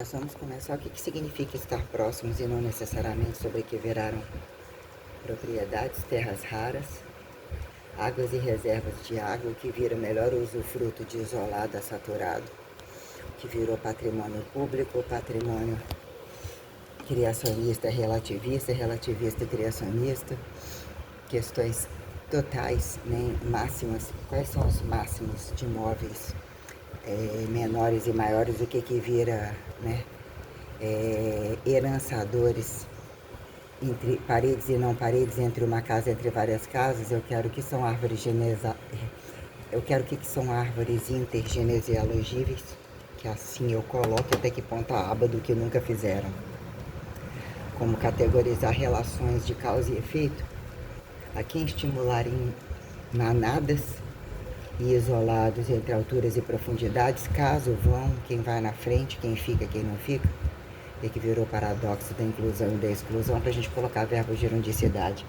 Nós vamos começar o que significa estar próximos e não necessariamente sobre que viraram propriedades, terras raras, águas e reservas de água, o que vira melhor usufruto de isolado a saturado, que virou patrimônio público, patrimônio criacionista, relativista e criacionista, questões totais, nem máximas. Quais são os máximos de imóveis menores e maiores, o que vira, né? Herançadores entre paredes e não paredes, entre uma casa, entre várias casas. Eu quero que são árvores são árvores intergenealogíveis, que assim eu coloco até que ponto a aba do que nunca fizeram. Como categorizar relações de causa e efeito, a quem estimularem manadas e isolados entre alturas e profundidades, caso vão, quem vai na frente, quem fica, quem não fica, e que virou paradoxo da inclusão e da exclusão, para a gente colocar verbo gerondicidade.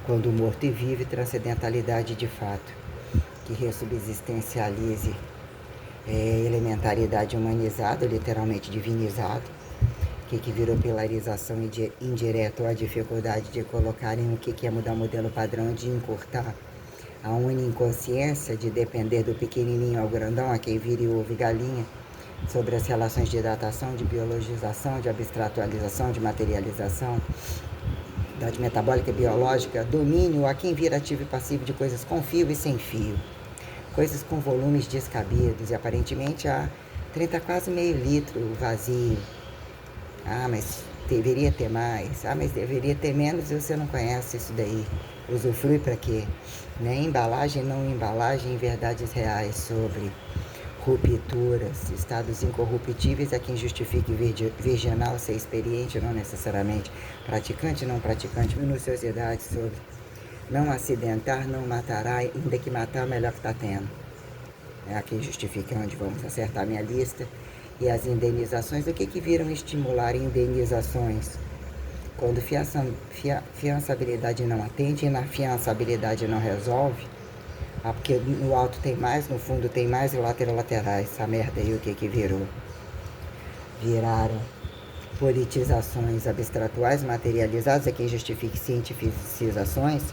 Quando o morto e vive, transcendentalidade de fato, que ressubsistencialize elementaridade humanizada, literalmente divinizado, que virou pilarização indireta, ou a dificuldade de colocarem o que é mudar o modelo padrão, de encurtar a inconsciência de depender do pequenininho ao grandão, a quem vira e ouve galinha, sobre as relações de datação, de biologização, de abstratualização, de materialização, idade metabólica e biológica, domínio a quem vira ativo e passivo de coisas com fio e sem fio, coisas com volumes descabidos, e aparentemente há 30 quase meio litro vazio. Ah, mas deveria ter mais. Ah, mas deveria ter menos, e você não conhece isso daí. Usufrui para quê? Né? Embalagem, não embalagem, verdades reais sobre rupturas, estados incorruptíveis, a quem justifique virginal ser experiente, não necessariamente praticante, não praticante, minuciosidade sobre não acidentar, não matará, ainda que matar, melhor que está tendo. É a quem justifique onde vamos acertar minha lista. E as indenizações, o que viram estimular indenizações? Quando fiançabilidade não atende, e na fiançabilidade não resolve, porque no alto tem mais, no fundo tem mais, e laterais. Essa merda aí, o que virou? Viraram politizações abstratuais materializadas, a quem justifique cientificizações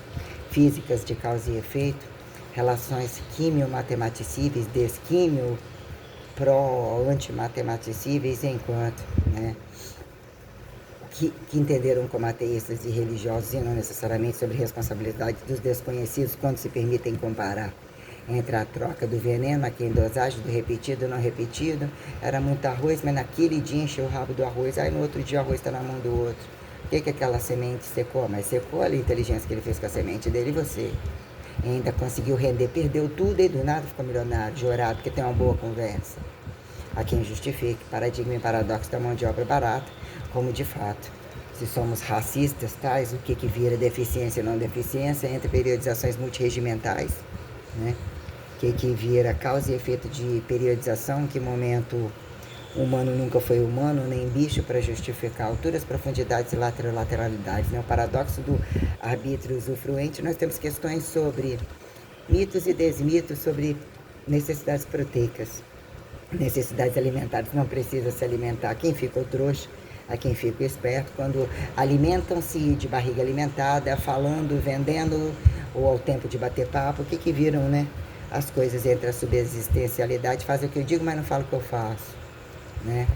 físicas de causa e efeito, relações quimio-matematicíveis, desquimio, pró-antimatematicíveis, enquanto, né, que entenderam como ateístas e religiosos, e não necessariamente sobre responsabilidade dos desconhecidos, quando se permitem comparar entre a troca do veneno, aqui em dosagem, do repetido e não repetido. Era muito arroz, mas naquele dia encheu o rabo do arroz, aí no outro dia o arroz está na mão do outro. O que aquela semente secou? Mas secou a inteligência que ele fez com a semente dele, e você ainda conseguiu render, perdeu tudo e do nada ficou milionário, jorado, porque tem uma boa conversa. A quem justifique paradigma e paradoxo da mão de obra barata, como de fato, se somos racistas tais, o que vira deficiência e não deficiência, entre periodizações multiregimentais, né? Que vira causa e efeito de periodização, em que momento o humano nunca foi humano, nem bicho, para justificar alturas, profundidades e lateralidades, né? O paradoxo do arbítrio usufruente. Nós temos questões sobre mitos e desmitos, sobre necessidades proteicas, necessidades alimentares. Não precisa se alimentar quem fica o trouxa, a quem fica o esperto, quando alimentam-se de barriga alimentada, falando, vendendo, ou ao tempo de bater papo, o que viram, né? As coisas entre a subsistencialidade, fazem o que eu digo, mas não falo o que eu faço, né?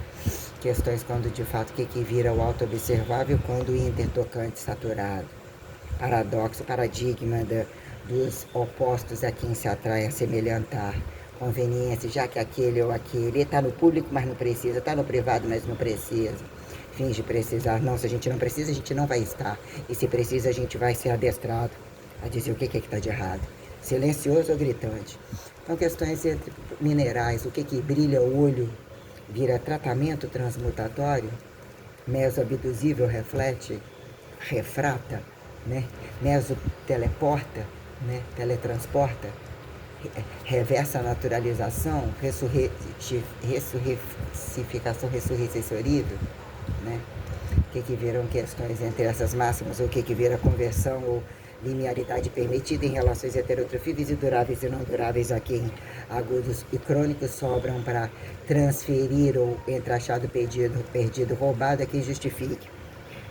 Questões quando de fato o que vira o auto-observável, quando o intertocante saturado. Paradoxo, paradigma dos opostos a quem se atrai a semelhantar. Conveniência, já que aquele ou aquele está no público, mas não precisa, está no privado, mas não precisa. Finge precisar. Não, se a gente não precisa, a gente não vai estar. E se precisa, a gente vai ser adestrado a dizer o que está de errado. Silencioso ou gritante. Então, questões entre minerais, o que brilha o olho vira tratamento transmutatório, mesoabduzível reflete, refrata, né? Meso teleporta, né? Teletransporta, reversa a naturalização, ressurreificação, ressurreições, né? O que viram questões entre essas máximas, o que vira conversão ou linearidade permitida em relações heterotrofíveis e duráveis e não duráveis, a quem agudos e crônicos sobram para transferir ou entre achado perdido, roubado, é quem justifique.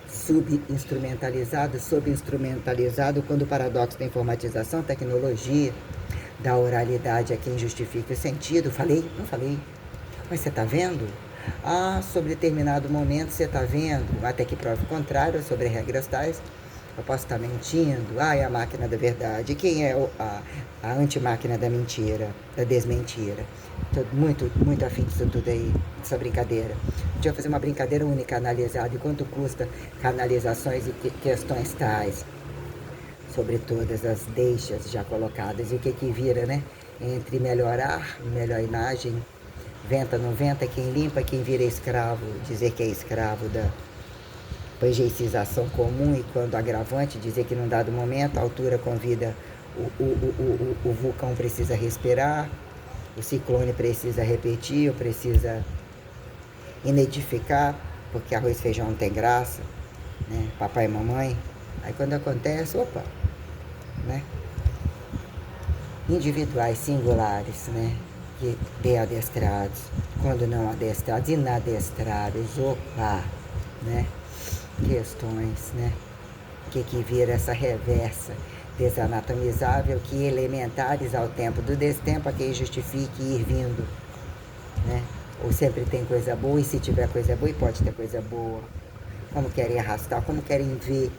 Subinstrumentalizado, quando o paradoxo da informatização, tecnologia, da oralidade é quem justifica o sentido. Falei? Não falei. Mas você está vendo? Sobre determinado momento você está vendo, até que prove o contrário, sobre regras tais. Eu posso estar mentindo. É a máquina da verdade. Quem é a antimáquina da mentira, da desmentira? Estou muito afim disso tudo aí, dessa brincadeira. Podia fazer uma brincadeira única, analisada. E quanto custa canalizações e questões tais? Sobre todas as deixas já colocadas. E o que vira, né? Entre melhorar, melhor imagem, venta não venta, quem limpa, quem vira escravo, dizer que é escravo da projeicização comum, e quando agravante, dizer que num dado momento a altura convida, o vulcão precisa respirar, o ciclone precisa repetir, ou precisa inedificar, porque arroz e feijão não tem graça, né? Papai e mamãe. Aí quando acontece, né? Individuais, singulares, né? Que bem adestrados, quando não adestrados, inadestrados, né? Questões, né? Que vira essa reversa desanatomizável, que elementares ao tempo do destempo, a quem justifique ir vindo, né? Ou sempre tem coisa boa, e se tiver coisa boa, e pode ter coisa boa, como querem arrastar, como querem ver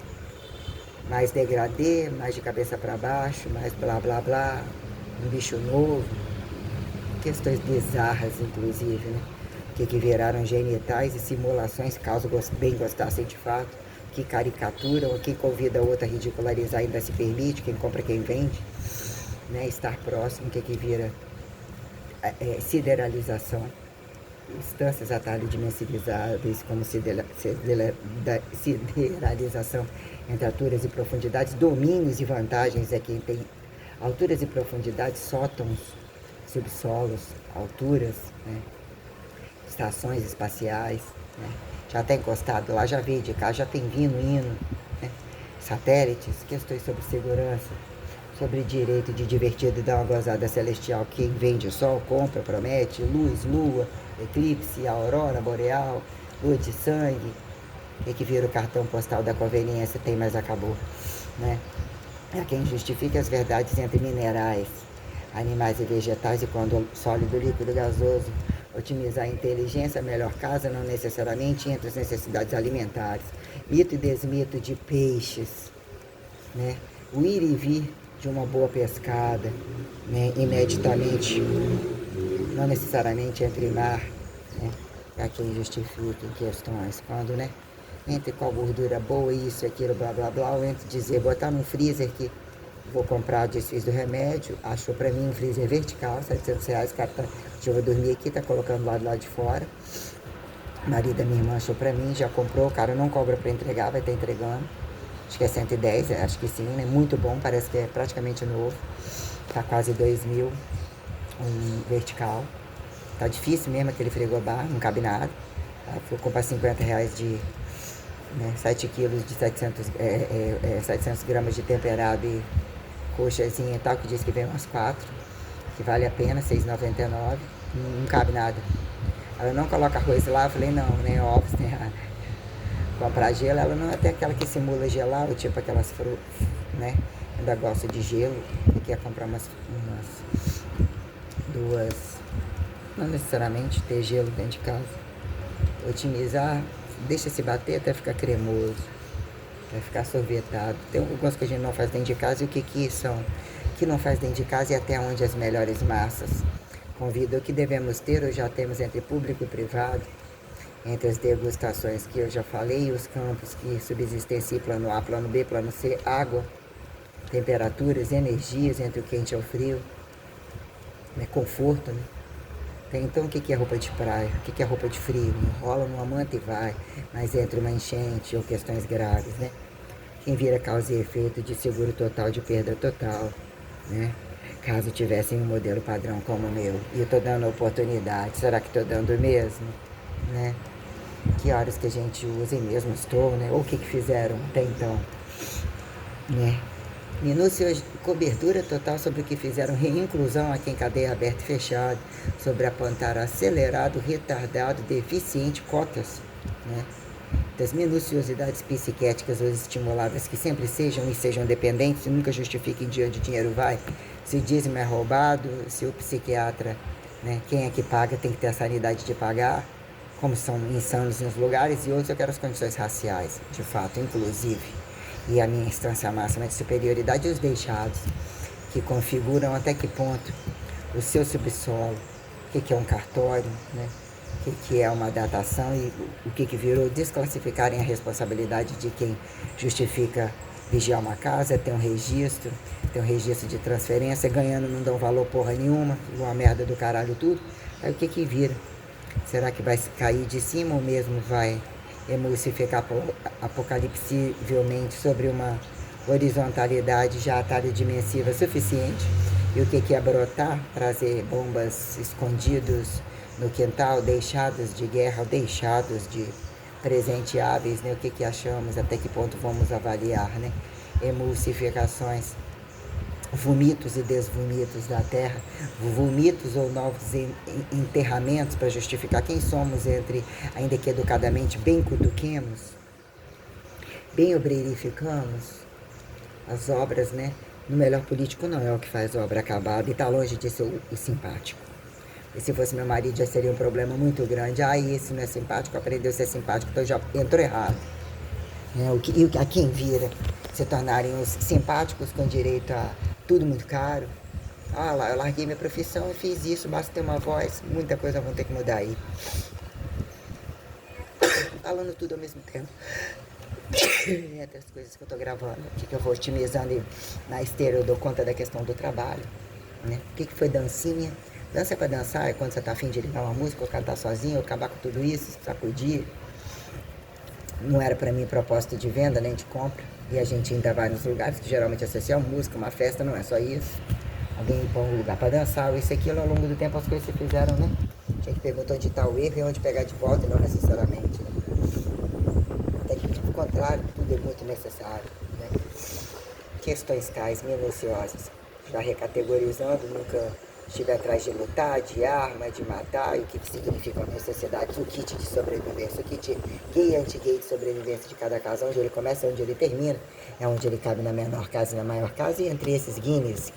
mais degradê, mais de cabeça para baixo, mais blá blá blá, um bicho novo, questões bizarras inclusive, né? Que viraram genitais e simulações, caso bem gostassem de fato, que caricaturam, quem convida a outra a ridicularizar ainda se permite, quem compra, quem vende, né? Estar próximo, que vira sideralização, instâncias atalho-dimensionizáveis, como sideralização entre alturas e profundidades, domínios e vantagens é quem tem alturas e profundidades, sótãos, subsolos, alturas, né? Estações espaciais, né? Já está encostado lá, já veio de cá, já tem vindo, indo, né? Satélites, questões sobre segurança, sobre direito de divertido e dar uma gozada celestial. Quem vende o sol, compra, promete, luz, lua, eclipse, aurora boreal, lua de sangue, e que vira o cartão postal da conveniência, tem, mas acabou, né? É quem justifica as verdades entre minerais, animais e vegetais, e quando sólido, líquido, gasoso, otimizar a inteligência, a melhor casa, não necessariamente entre as necessidades alimentares. Mito e desmito de peixes, né? O ir e vir de uma boa pescada, né? Ineditamente, não necessariamente entre mar, né? É quem justifica em questões, quando, né? Entre qual gordura boa, isso, aquilo, blá, blá, blá, ou entre dizer, botar no freezer que vou comprar o desfiz do remédio, achou pra mim um freezer vertical, R$700, o cara tá, eu vou dormir aqui, tá colocando lá do lado de fora. O marido da minha irmã achou pra mim, já comprou, o cara não cobra pra entregar, vai estar entregando. Acho que é 110, acho que sim, né? Muito bom, parece que é praticamente novo. Tá quase 2.000, um vertical. Tá difícil mesmo aquele frigobar, não cabe nada. Fui comprar R$50 de, né, 7 quilos de 700 gramas de temperado e coxazinha e tal, que diz que vem umas 4, que vale a pena, R$6,99, não cabe nada. Ela não coloca arroz lá, eu falei, não, nem ovos, nem nada. Comprar gelo, ela não é até aquela que simula gelar, ou tipo aquelas frutas, né? Ainda gosta de gelo, e quer comprar umas duas, não necessariamente ter gelo dentro de casa. Otimizar, deixa se bater até ficar cremoso, vai ficar sorvetado. Tem algumas que a gente não faz dentro de casa, e o que são? Que não faz dentro de casa, e até onde as melhores massas. Convido o que devemos ter, ou já temos entre público e privado, entre as degustações que eu já falei, e os campos que subsistenciam plano A, plano B, plano C, água, temperaturas, energias entre o quente e o frio, né? Conforto, né? Então, o que é roupa de praia? O que é roupa de frio? Enrola numa manta e vai, mas entre uma enchente ou questões graves, né? Quem vira causa e efeito de seguro total, de perda total, né? Caso tivessem um modelo padrão como o meu, e eu tô dando oportunidade, será que tô dando mesmo, né? Que horas que a gente usa, e mesmo estou, né? Ou o que fizeram até então, né? Minúcia cobertura total sobre o que fizeram, reinclusão aqui em cadeia aberta e fechada, sobre apontar acelerado, retardado, deficiente, cotas, né? Das minuciosidades psiquiátricas ou estimuláveis que sempre sejam e sejam dependentes e nunca justifiquem de onde o dinheiro vai, se o dízimo é roubado, se o psiquiatra, né, quem é que paga tem que ter a sanidade de pagar, como são insanos nos lugares, e outros eu quero as condições raciais, de fato, inclusive. E a minha instância máxima de superioridade e os deixados, que configuram até que ponto o seu subsolo, o que é um cartório, né? O que é uma datação e o que virou desclassificarem a responsabilidade de quem justifica vigiar uma casa, tem um registro de transferência, ganhando não dão valor porra nenhuma, uma merda do caralho tudo. Aí o que vira? Será que vai cair de cima ou mesmo vai emulsificar apocalipsivelmente sobre uma horizontalidade já atalho dimensiva suficiente? E o que é brotar, trazer bombas escondidos no quintal, deixados de guerra, deixados de presenteáveis, né? O que achamos, até que ponto vamos avaliar, né? Emulsificações, vomitos e desvomitos da terra, vomitos ou novos enterramentos para justificar quem somos entre, ainda que educadamente, bem cutuquemos, bem obreirificamos as obras, né? No melhor político não é o que faz obra acabada e está longe de ser o simpático. E se fosse meu marido já seria um problema muito grande. Esse não é simpático, aprendeu a ser simpático, então já entrou errado. A quem vira se tornarem os simpáticos com direito a tudo muito caro. Lá, eu larguei minha profissão e fiz isso, basta ter uma voz, muita coisa vão ter que mudar aí. Falando tudo ao mesmo tempo. Entre as coisas que eu tô gravando, o que eu vou otimizando e na esteira eu dou conta da questão do trabalho, né? O que foi dancinha? Dança é pra dançar, é quando você tá afim de ligar uma música, ou cantar sozinho, ou acabar com tudo isso, sacudir. Não era pra mim propósito de venda, nem de compra. E a gente ainda vai nos lugares que geralmente associam música, uma festa, não é só isso. Alguém põe um lugar pra dançar, ou isso e aquilo, ao longo do tempo as coisas se fizeram, né? Tinha que perguntar onde tá o erro e onde pegar de volta, e não necessariamente, né? Até que, tipo, contrário, tudo é muito necessário, né? Questões tais, minuciosas, já recategorizando, nunca estive atrás de lutar, de arma, de matar, e o que significam necessidades, o kit de sobrevivência, o kit gay e anti-gay de sobrevivência de cada casa, onde ele começa, onde ele termina, é onde ele cabe na menor casa e na maior casa, e entre esses Guinness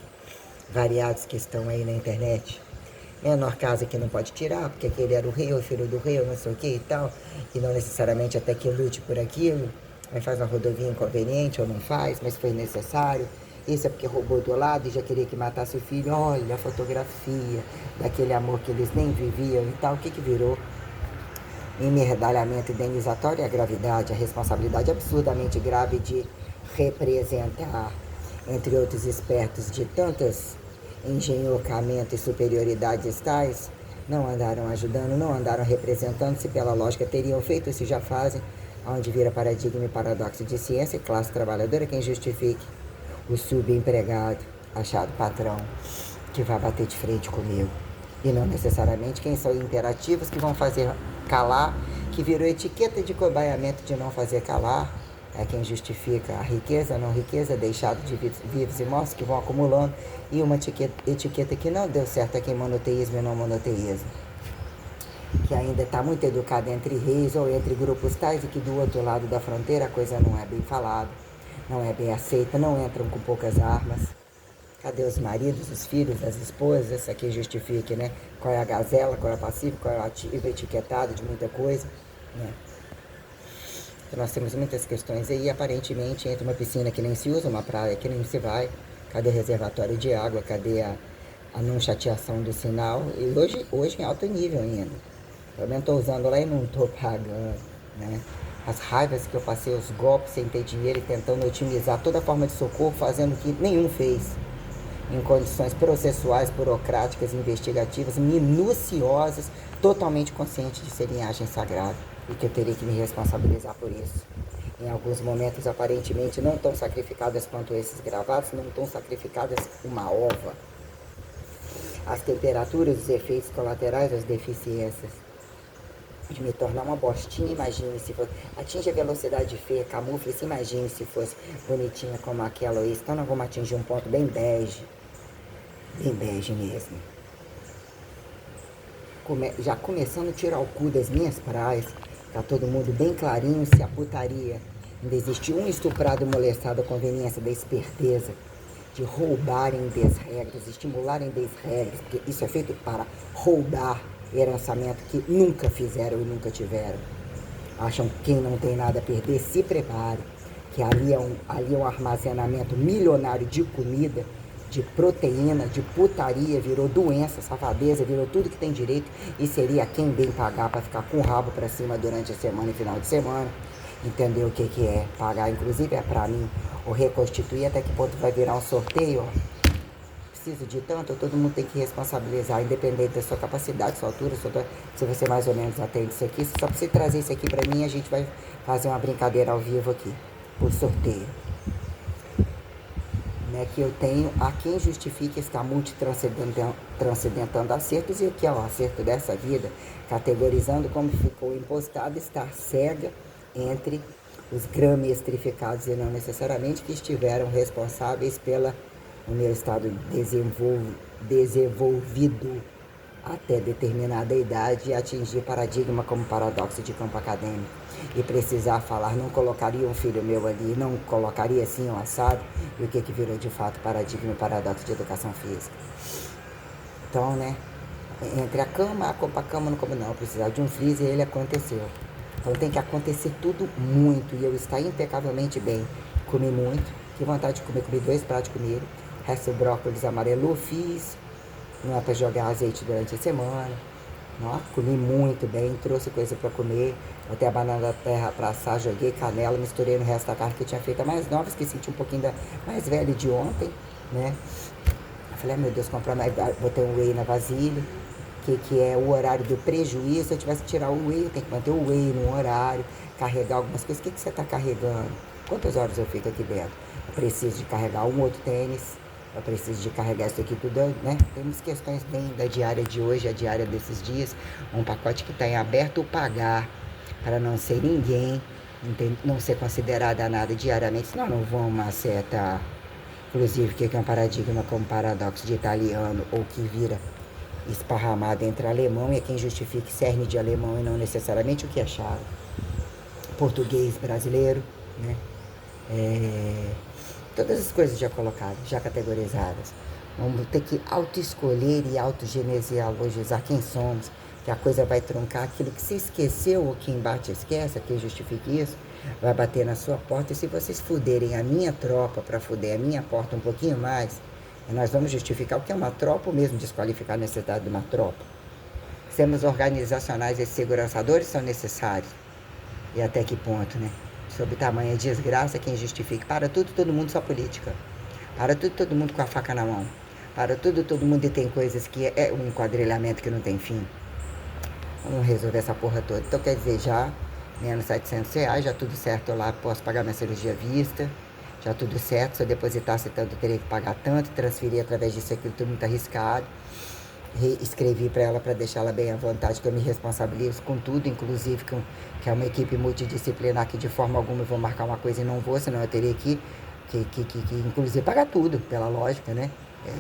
variados que estão aí na internet, menor casa que não pode tirar, porque aquele era o rei, ou filho do rei, ou não sei o que e tal, e não necessariamente até que lute por aquilo, aí faz uma rodovia inconveniente ou não faz, mas foi necessário. Isso é porque roubou do lado e já queria que matasse o filho. Olha a fotografia daquele amor que eles nem viviam e tal. O que virou? Emerdalhamento indenizatório e a gravidade, a responsabilidade absurdamente grave de representar, entre outros espertos de tantas engenhocamento e superioridades tais, não andaram ajudando, não andaram representando, se pela lógica teriam feito, se já fazem, onde vira paradigma e paradoxo de ciência e classe trabalhadora, quem justifique o subempregado, achado patrão, que vai bater de frente comigo. E não necessariamente quem são imperativos que vão fazer calar, que virou etiqueta de cobaiamento de não fazer calar, é quem justifica a riqueza, não riqueza, deixado de vivos e mortos que vão acumulando, e uma etiqueta que não deu certo aqui em monoteísmo e não monoteísmo, que ainda está muito educada entre reis ou entre grupos tais, e que do outro lado da fronteira a coisa não é bem falada, não é bem aceita, não entram com poucas armas. Cadê os maridos, os filhos, as esposas? Essa aqui justifique, né? Qual é a gazela, qual é a passiva, qual é o ativo, etiquetado de muita coisa, né? Então nós temos muitas questões aí, aparentemente, entre uma piscina que nem se usa, uma praia que nem se vai, cadê o reservatório de água, cadê a não chateação do sinal? E hoje em alto nível ainda. Pelo menos estou usando lá e não estou pagando, né? As raivas que eu passei, os golpes sem ter dinheiro e tentando otimizar toda forma de socorro, fazendo o que nenhum fez. Em condições processuais, burocráticas, investigativas, minuciosas, totalmente consciente de ser linhagem sagrada e que eu teria que me responsabilizar por isso. Em alguns momentos, aparentemente, não tão sacrificadas quanto esses gravados, não tão sacrificadas uma ova. As temperaturas, os efeitos colaterais, as deficiências. de me tornar uma bostinha. Imagine se fosse, atinge a velocidade feia, camufle-se, imagine se fosse bonitinha como aquela ou isso. Então nós vamos atingir um ponto bem bege mesmo. Já começando a tirar o cu das minhas praias, tá todo mundo bem clarinho. Se a putaria ainda existe um estuprado molestado, a conveniência da esperteza de roubarem desregras, estimularem desregras, porque isso é feito para roubar herançamento que nunca fizeram e nunca tiveram. Acham que quem não tem nada a perder, se prepare, que ali é um armazenamento milionário de comida, de proteína, de putaria, virou doença, safadeza, virou tudo que tem direito, e seria quem bem pagar para ficar com o rabo para cima durante a semana e final de semana. Entender o que é pagar, inclusive é para mim, ou reconstituir, até que ponto vai virar um sorteio, ó. Preciso de tanto, todo mundo tem que responsabilizar, independente da sua capacidade, sua altura, se você mais ou menos atende isso aqui. Só para você trazer isso aqui para mim, a gente vai fazer uma brincadeira ao vivo aqui, por sorteio. Né, que eu tenho a quem justifique estar multitranscendentando acertos, e o que é o acerto dessa vida, categorizando como ficou impostado, estar cega entre os gramestrificados e não necessariamente que estiveram responsáveis pela o meu estado desenvolvido até determinada idade e atingir paradigma como paradoxo de campo acadêmico e precisar falar, não colocaria um filho meu ali, não colocaria assim um assado, e o que virou de fato paradigma e paradoxo de educação física. Então, né, entre a cama, a Copacama não como não, precisar de um freezer, ele aconteceu. Então tem que acontecer tudo muito, e eu estar impecavelmente bem. Comi muito, que vontade de comer, comi 2 pratos de comida, resto do brócolis amarelo fiz, não é para jogar azeite durante a semana. Não, comi muito bem, trouxe coisa para comer, botei a banana da terra para assar, joguei canela, misturei no resto da carne que eu tinha feito, a mais nova, esqueci um pouquinho da mais velha de ontem, né? Eu falei, meu Deus, comprar mais, botei um whey na vasilha, que é o horário do prejuízo. Se eu tivesse que tirar o whey, eu tenho que manter o whey no horário, carregar algumas coisas. O que você está carregando? Quantas horas eu fico aqui dentro? Eu preciso de carregar um outro tênis, eu preciso de carregar isso aqui tudo, né? Temos questões bem da diária de hoje, a diária desses dias, um pacote que está em aberto pagar, para não ser ninguém, não ser considerada nada diariamente, senão não vamos acertar. Inclusive, o que é um paradigma como paradoxo de italiano, ou que vira esparramado entre alemão, e é quem justifique cerne de alemão e não necessariamente o que acharam. Português brasileiro, né? Todas as coisas já colocadas, já categorizadas. Vamos ter que auto-escolher e auto-genealogizar quem somos, que a coisa vai truncar aquilo que se esqueceu, ou quem bate esquece, quem justifique isso, vai bater na sua porta. E se vocês fuderem a minha tropa para fuder a minha porta um pouquinho mais, nós vamos justificar o que é uma tropa, ou mesmo desqualificar a necessidade de uma tropa. Sistemas organizacionais e segurançadores são necessários. E até que ponto, né? Sob tamanha desgraça, quem justifica? Para tudo, todo mundo, só política. Para tudo, todo mundo com a faca na mão. Para tudo, todo mundo, e tem coisas que é um enquadrilhamento que não tem fim. Vamos resolver essa porra toda. Então, quer dizer, já menos R$700, já tudo certo lá, posso pagar minha cirurgia à vista, já tudo certo. Se eu depositasse tanto, eu teria que pagar tanto, transferir através disso, aquilo, tudo muito arriscado. Escrevi para ela para deixar ela bem à vontade, que eu me responsabilizo com tudo, inclusive que é uma equipe multidisciplinar, que de forma alguma eu vou marcar uma coisa e não vou, senão eu teria que inclusive pagar tudo, pela lógica, né?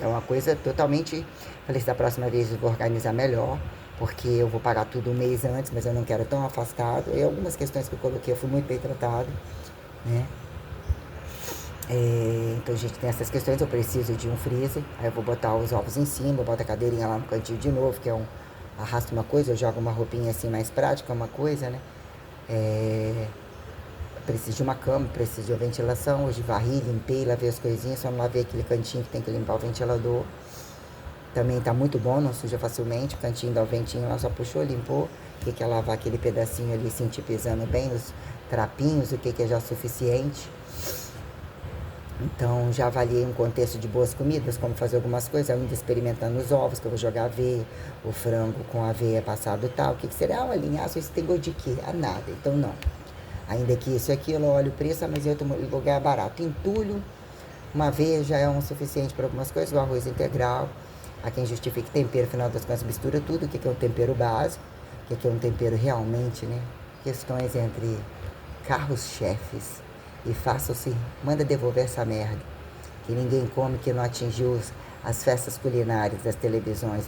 É uma coisa totalmente... Falei, da próxima vez eu vou organizar melhor, porque eu vou pagar tudo um mês antes, mas eu não quero tão afastado. E algumas questões que eu coloquei, eu fui muito bem tratado, né? Então a gente tem essas questões. Eu preciso de um freezer, aí eu vou botar os ovos em cima, eu boto a cadeirinha lá no cantinho de novo, que é arrasto uma coisa, eu jogo uma roupinha assim mais prática, uma coisa, né? Preciso de uma cama, preciso de uma ventilação. Hoje varri, limpei, lavei as coisinhas, só não lavei aquele cantinho que tem que limpar o ventilador. Também tá muito bom, não suja facilmente, o cantinho do ventinho lá só puxou, limpou. O que é lavar aquele pedacinho ali, sentir pisando bem, os trapinhos, o que é já suficiente. Então, já avaliei um contexto de boas comidas, como fazer algumas coisas, ainda experimentando os ovos, que eu vou jogar aveia, o frango com aveia passado tal. O que será? Ah, linhaço, isso tem gosto de quê? Ah, nada. Então, não. Ainda que isso e aquilo, olha o preço, mas em outro lugar é barato. Entulho, uma aveia já é um suficiente para algumas coisas, o arroz integral. Há quem justifique tempero, afinal das contas, mistura tudo. O que é um tempero básico? que é um tempero realmente, né? Questões entre carros-chefes e faça-se, manda devolver essa merda. Que ninguém come, que não atingiu as festas culinárias das televisões.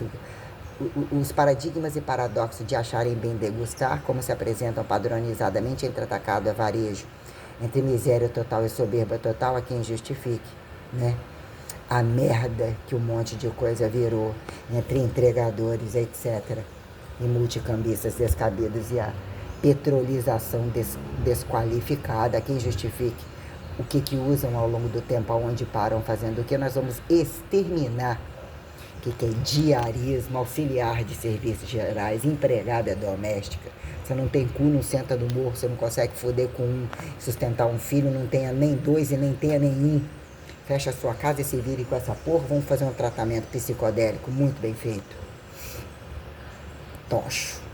Os paradigmas e paradoxos de acharem bem degustar, como se apresentam padronizadamente entre atacado e varejo, entre miséria total e soberba total, a quem justifique, né? A merda que um monte de coisa virou entre entregadores, etc. E multicambistas descabidos e a petrolização desqualificada, a quem justifique o que usam ao longo do tempo, aonde param fazendo o que. Nós vamos exterminar que é diarismo, auxiliar de serviços gerais, empregada doméstica. Você não tem cu, não senta no morro, você não consegue foder com um, sustentar um filho, não tenha nem dois e nem tenha nenhum. Fecha a sua casa e se vire com essa porra, vamos fazer um tratamento psicodélico muito bem feito. Tocho.